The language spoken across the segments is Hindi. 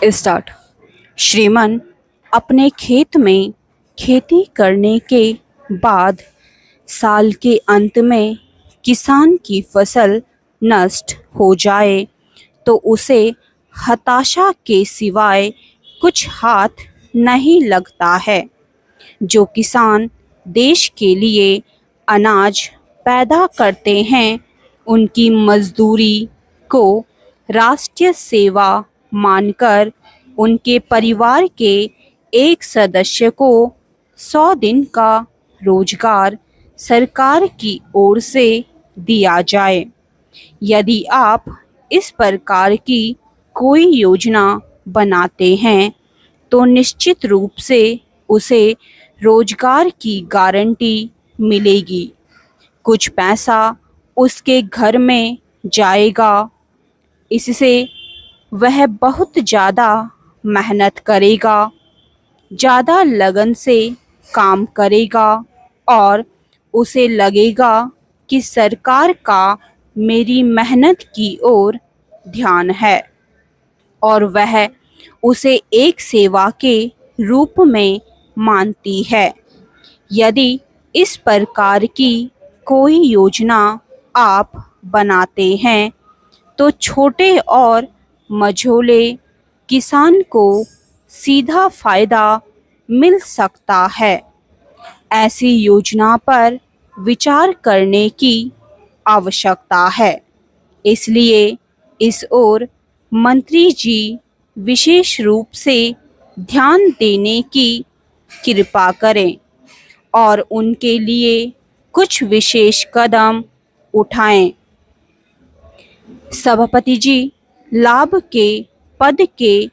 स्टार्ट। श्रीमान अपने खेत में खेती करने के बाद साल के अंत में किसान की फसल नष्ट हो जाए तो उसे हताशा के सिवाय कुछ हाथ नहीं लगता है। जो किसान देश के लिए अनाज पैदा करते हैं उनकी मजदूरी को राष्ट्रीय सेवा मानकर उनके परिवार के एक सदस्य को 100 दिन का रोजगार सरकार की ओर से दिया जाए। यदि आप इस प्रकार की कोई योजना बनाते हैं तो निश्चित रूप से उसे रोजगार की गारंटी मिलेगी। कुछ पैसा उसके घर में जाएगा। इससे वह बहुत ज़्यादा मेहनत करेगा, ज़्यादा लगन से काम करेगा और उसे लगेगा कि सरकार का मेरी मेहनत की ओर ध्यान है और वह उसे एक सेवा के रूप में मानती है। यदि इस प्रकार की कोई योजना आप बनाते हैं तो छोटे और मझोले किसान को सीधा फायदा मिल सकता है। ऐसी योजना पर विचार करने की आवश्यकता है। इसलिए इस ओर मंत्री जी विशेष रूप से ध्यान देने की कृपा करें और उनके लिए कुछ विशेष कदम उठाएं। सभापति जी, लाभ के पद के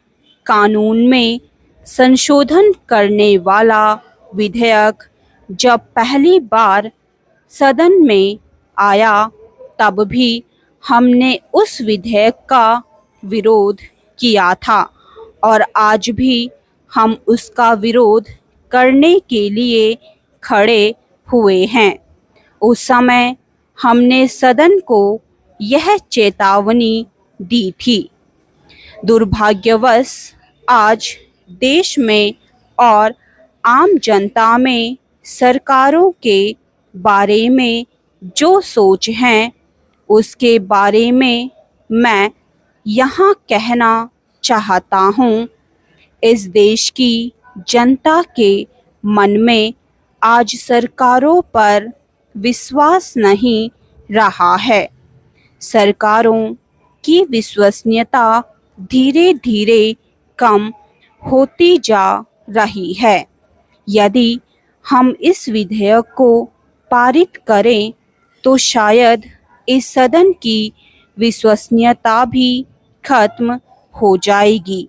कानून में संशोधन करने वाला विधेयक जब पहली बार सदन में आया तब भी हमने उस विधेयक का विरोध किया था और आज भी हम उसका विरोध करने के लिए खड़े हुए हैं। उस समय हमने सदन को यह चेतावनी दी थी। दुर्भाग्यवश आज देश में और आम जनता में सरकारों के बारे में जो सोच है उसके बारे में मैं यहाँ कहना चाहता हूँ। इस देश की जनता के मन में आज सरकारों पर विश्वास नहीं रहा है। सरकारों की विश्वसनीयता धीरे धीरे कम होती जा रही है। यदि हम इस विधेयक को पारित करें तो शायद इस सदन की विश्वसनीयता भी खत्म हो जाएगी।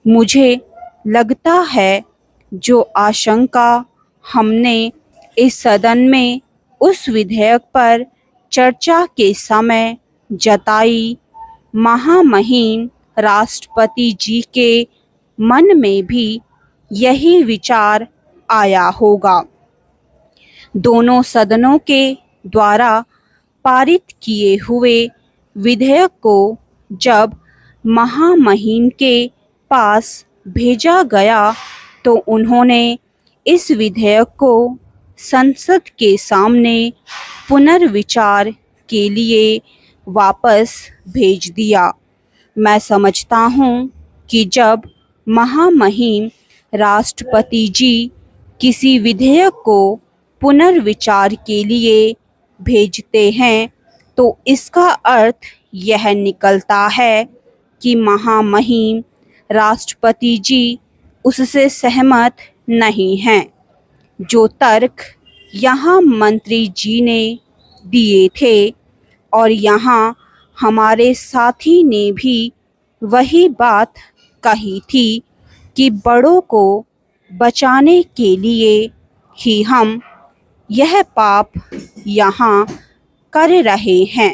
मुझे लगता है जो आशंका हमने इस सदन में उस विधेयक पर चर्चा के समय जताई, महामहिम राष्ट्रपति जी के मन में भी यही विचार आया होगा। दोनों सदनों के द्वारा पारित किए हुए विधेयक को जब महामहिम के पास भेजा गया तो उन्होंने इस विधेयक को संसद के सामने पुनर्विचार के लिए वापस भेज दिया। मैं समझता हूँ कि जब महामहिम राष्ट्रपति जी किसी विधेयक को पुनर्विचार के लिए भेजते हैं तो इसका अर्थ यह निकलता है कि महामहिम राष्ट्रपति जी उससे सहमत नहीं हैं। जो तर्क यहाँ मंत्री जी ने दिए थे और यहाँ हमारे साथी ने भी वही बात कही थी कि बड़ों को बचाने के लिए ही हम यह पाप यहाँ कर रहे हैं।